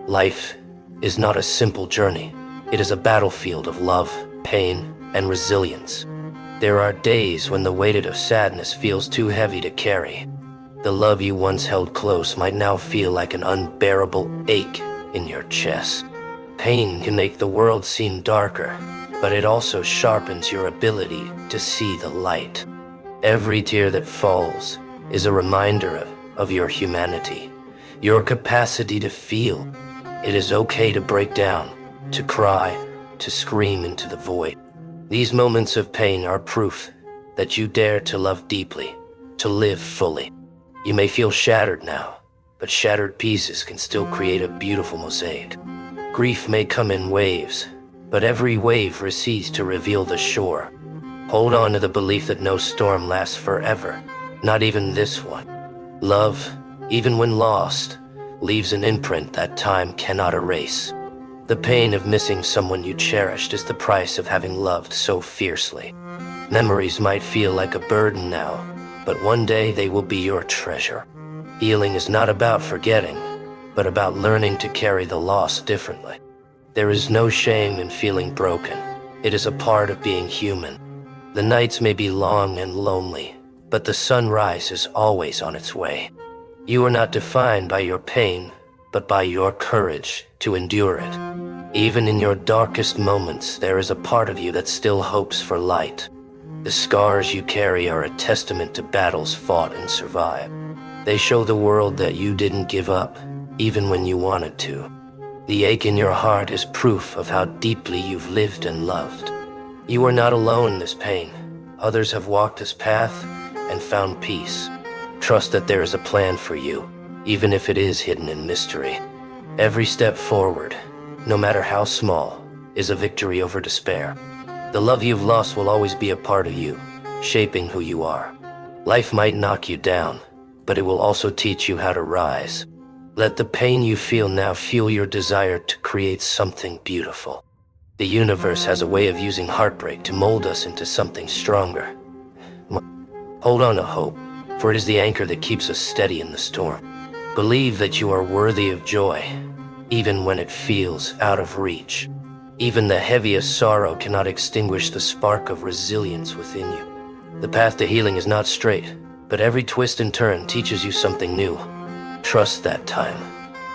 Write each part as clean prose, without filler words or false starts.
Life is not a simple journey. It is a battlefield of love, pain, and resilience. There are days when the weight of sadness feels too heavy to carry. The love you once held close might now feel like an unbearable ache in your chest. Pain can make the world seem darker, but it also sharpens your ability to see the light. Every tear that falls is a reminder of your humanity, your capacity to feel. It is okay to break down, to cry, to scream into the void. These moments of pain are proof that you dare to love deeply, to live fully. You may feel shattered now, but shattered pieces can still create a beautiful mosaic. Grief may come in waves, but every wave recedes to reveal the shore. Hold on to the belief that no storm lasts forever, not even this one. Love, even when lost, leaves an imprint that time cannot erase. The pain of missing someone you cherished is the price of having loved so fiercely. Memories might feel like a burden now, but one day they will be your treasure. Healing is not about forgetting, but about learning to carry the loss differently. There is no shame in feeling broken. It is a part of being human. The nights may be long and lonely, but the sunrise is always on its way. You are not defined by your pain, but by your courage to endure it. Even in your darkest moments, there is a part of you that still hopes for light. The scars you carry are a testament to battles fought and survived. They show the world that you didn't give up, even when you wanted to. The ache in your heart is proof of how deeply you've lived and loved. You are not alone in this pain. Others have walked this path and found peace. Trust that there is a plan for you, even if it is hidden in mystery. Every step forward, no matter how small, is a victory over despair. The love you've lost will always be a part of you, shaping who you are. Life might knock you down, but it will also teach you how to rise. Let the pain you feel now fuel your desire to create something beautiful. The universe has a way of using heartbreak to mold us into something stronger. Hold on to hope, for it is the anchor that keeps us steady in the storm. Believe that you are worthy of joy, even when it feels out of reach. Even the heaviest sorrow cannot extinguish the spark of resilience within you. The path to healing is not straight, but every twist and turn teaches you something new. Trust that time,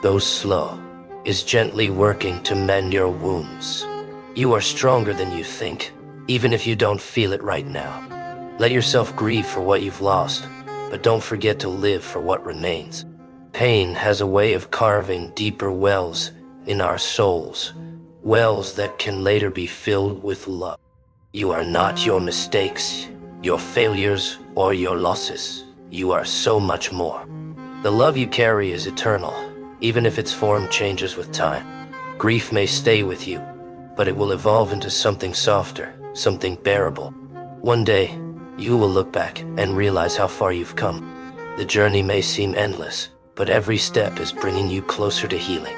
though slow, is gently working to mend your wounds. You are stronger than you think, even if you don't feel it right now. Let yourself grieve for what you've lost, but don't forget to live for what remains. Pain has a way of carving deeper wells in our souls, wells that can later be filled with love. You are not your mistakes, your failures, or your losses. You are so much more. The love you carry is eternal, even if its form changes with time. Grief may stay with you, but it will evolve into something softer, something bearable. One day, you will look back and realize how far you've come. The journey may seem endless, but every step is bringing you closer to healing.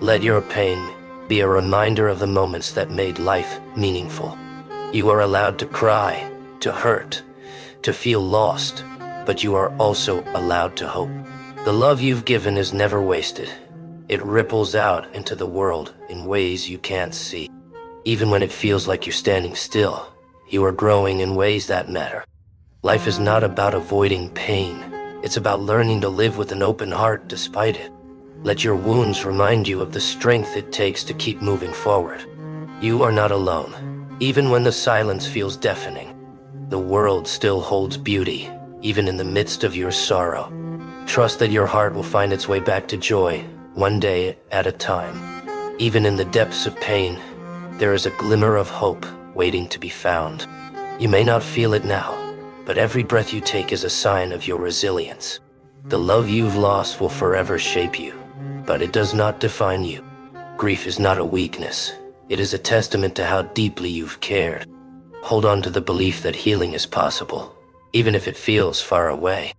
Let your pain be a reminder of the moments that made life meaningful. You are allowed to cry, to hurt, to feel lost, but you are also allowed to hope. The love you've given is never wasted. It ripples out into the world in ways you can't see. Even when it feels like you're standing still, you are growing in ways that matter. Life is not about avoiding pain. It's about learning to live with an open heart despite it. Let your wounds remind you of the strength it takes to keep moving forward. You are not alone, even when the silence feels deafening. The world still holds beauty, even in the midst of your sorrow. Trust that your heart will find its way back to joy, one day at a time. Even in the depths of pain, there is a glimmer of hope waiting to be found. You may not feel it now, but every breath you take is a sign of your resilience. The love you've lost will forever shape you, but it does not define you. Grief is not a weakness. It is a testament to how deeply you've cared. Hold on to the belief that healing is possible, even if it feels far away.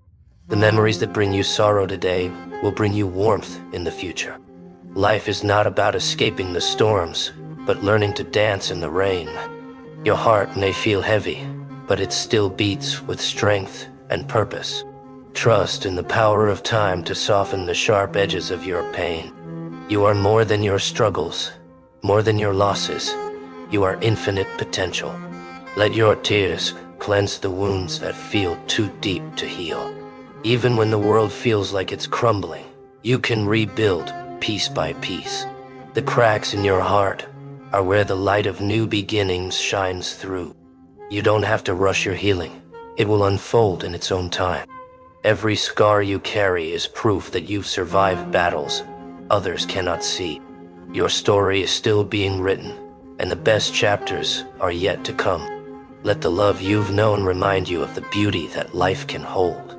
The memories that bring you sorrow today will bring you warmth in the future. Life is not about escaping the storms, but learning to dance in the rain. Your heart may feel heavy, but it still beats with strength and purpose. Trust in the power of time to soften the sharp edges of your pain. You are more than your struggles, more than your losses. You are infinite potential. Let your tears cleanse the wounds that feel too deep to heal. Even when the world feels like it's crumbling, you can rebuild piece by piece. The cracks in your heart are where the light of new beginnings shines through. You don't have to rush your healing. It will unfold in its own time. Every scar you carry is proof that you've survived battles others cannot see. Your story is still being written, and the best chapters are yet to come. Let the love you've known remind you of the beauty that life can hold.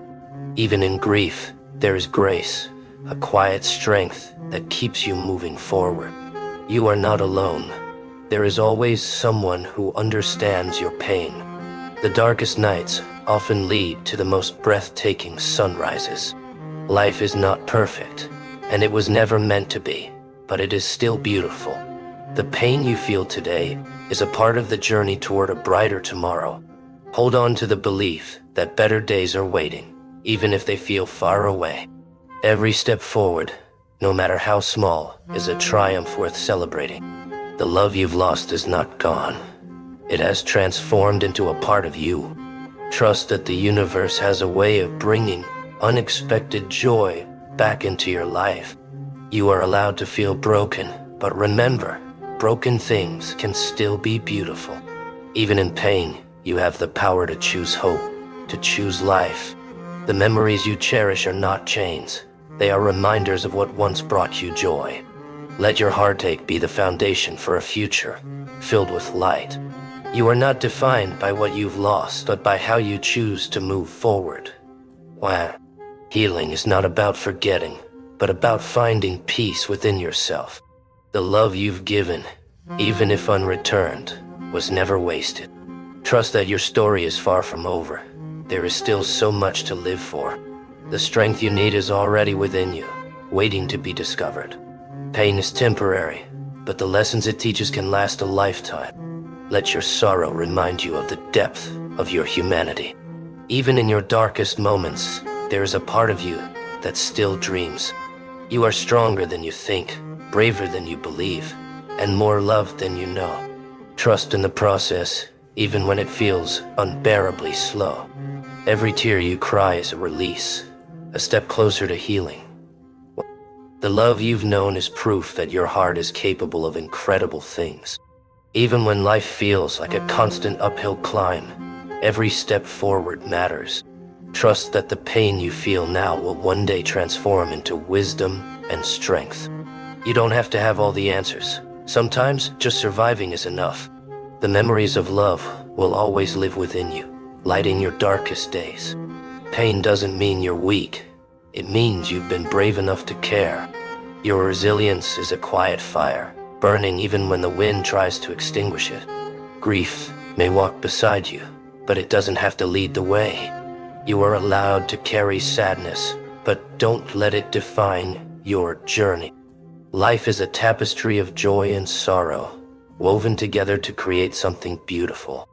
Even in grief, there is grace, a quiet strength that keeps you moving forward. You are not alone. There is always someone who understands your pain. The darkest nights often lead to the most breathtaking sunrises. Life is not perfect, and it was never meant to be, but it is still beautiful. The pain you feel today is a part of the journey toward a brighter tomorrow. Hold on to the belief that better days are waiting, even if they feel far away. Every step forward, no matter how small, is a triumph worth celebrating. The love you've lost is not gone. It has transformed into a part of you. Trust that the universe has a way of bringing unexpected joy back into your life. You are allowed to feel broken, but remember, broken things can still be beautiful. Even in pain, you have the power to choose hope, to choose life. The memories you cherish are not chains. They are reminders of what once brought you joy. Let your heartache be the foundation for a future filled with light. You are not defined by what you've lost, but by how you choose to move forward. Wow. Healing is not about forgetting, but about finding peace within yourself. The love you've given, even if unreturned, was never wasted. Trust that your story is far from over. There is still so much to live for. The strength you need is already within you, waiting to be discovered. Pain is temporary, but the lessons it teaches can last a lifetime. Let your sorrow remind you of the depth of your humanity. Even in your darkest moments, there is a part of you that still dreams. You are stronger than you think, braver than you believe, and more loved than you know. Trust in the process, even when it feels unbearably slow. Every tear you cry is a release, a step closer to healing. The love you've known is proof that your heart is capable of incredible things. Even when life feels like a constant uphill climb, every step forward matters. Trust that the pain you feel now will one day transform into wisdom and strength. You don't have to have all the answers. Sometimes just surviving is enough. The memories of love will always live within you, lighting your darkest days. Pain doesn't mean you're weak. It means you've been brave enough to care. Your resilience is a quiet fire, burning even when the wind tries to extinguish it. Grief may walk beside you, but it doesn't have to lead the way. You are allowed to carry sadness, but don't let it define your journey. Life is a tapestry of joy and sorrow, woven together to create something beautiful.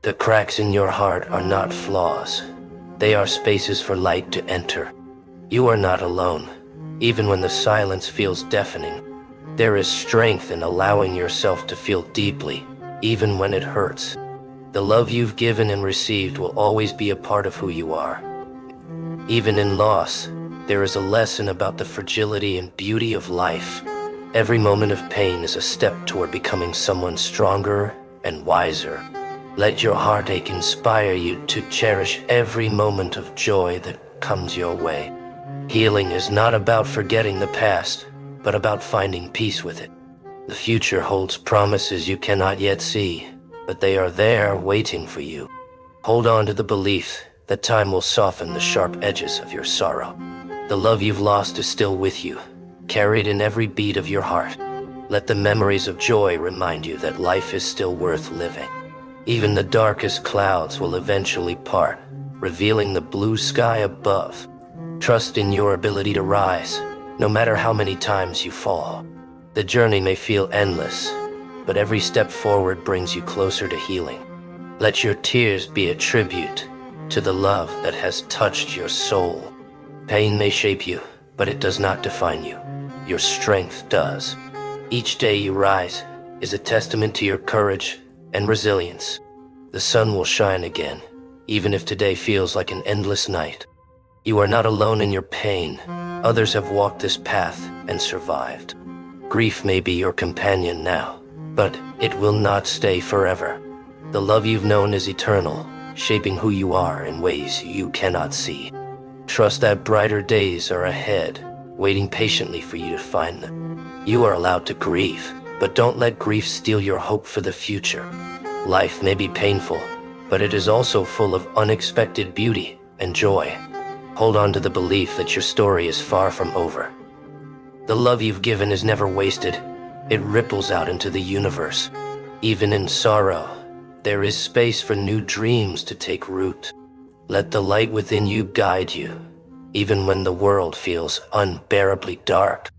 The cracks in your heart are not flaws. They are spaces for light to enter. You are not alone, even when the silence feels deafening. There is strength in allowing yourself to feel deeply, even when it hurts. The love you've given and received will always be a part of who you are. Even in loss, there is a lesson about the fragility and beauty of life. Every moment of pain is a step toward becoming someone stronger and wiser. Let your heartache inspire you to cherish every moment of joy that comes your way. Healing is not about forgetting the past, but about finding peace with it. The future holds promises you cannot yet see, but they are there waiting for you. Hold on to the belief that time will soften the sharp edges of your sorrow. The love you've lost is still with you, carried in every beat of your heart. Let the memories of joy remind you that life is still worth living. Even the darkest clouds will eventually part, revealing the blue sky above. Trust in your ability to rise, no matter how many times you fall. The journey may feel endless, but every step forward brings you closer to healing. Let your tears be a tribute to the love that has touched your soul. Pain may shape you, but it does not define you. your strength does. Each day you rise is a testament to your courage and resilience. The sun will shine again, even if today feels like an endless night. You are not alone in your pain. Others have walked this path and survived. Grief may be your companion now, but it will not stay forever. The love you've known is eternal, shaping who you are in ways you cannot see. Trust that brighter days are ahead, waiting patiently for you to find them. You are allowed to grieve, but don't let grief steal your hope for the future. Life may be painful, but it is also full of unexpected beauty and joy. Hold on to the belief that your story is far from over. The love you've given is never wasted. It ripples out into the universe. Even in sorrow, there is space for new dreams to take root. Let the light within you guide you, even when the world feels unbearably dark.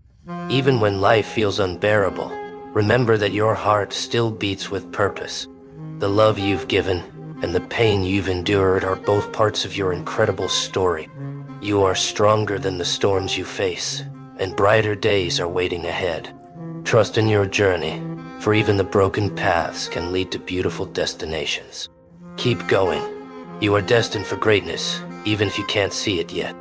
Even when life feels unbearable, remember that your heart still beats with purpose. The love you've given and the pain you've endured are both parts of your incredible story. You are stronger than the storms you face, and brighter days are waiting ahead. Trust in your journey, for even the broken paths can lead to beautiful destinations. Keep going. You are destined for greatness, even if you can't see it yet.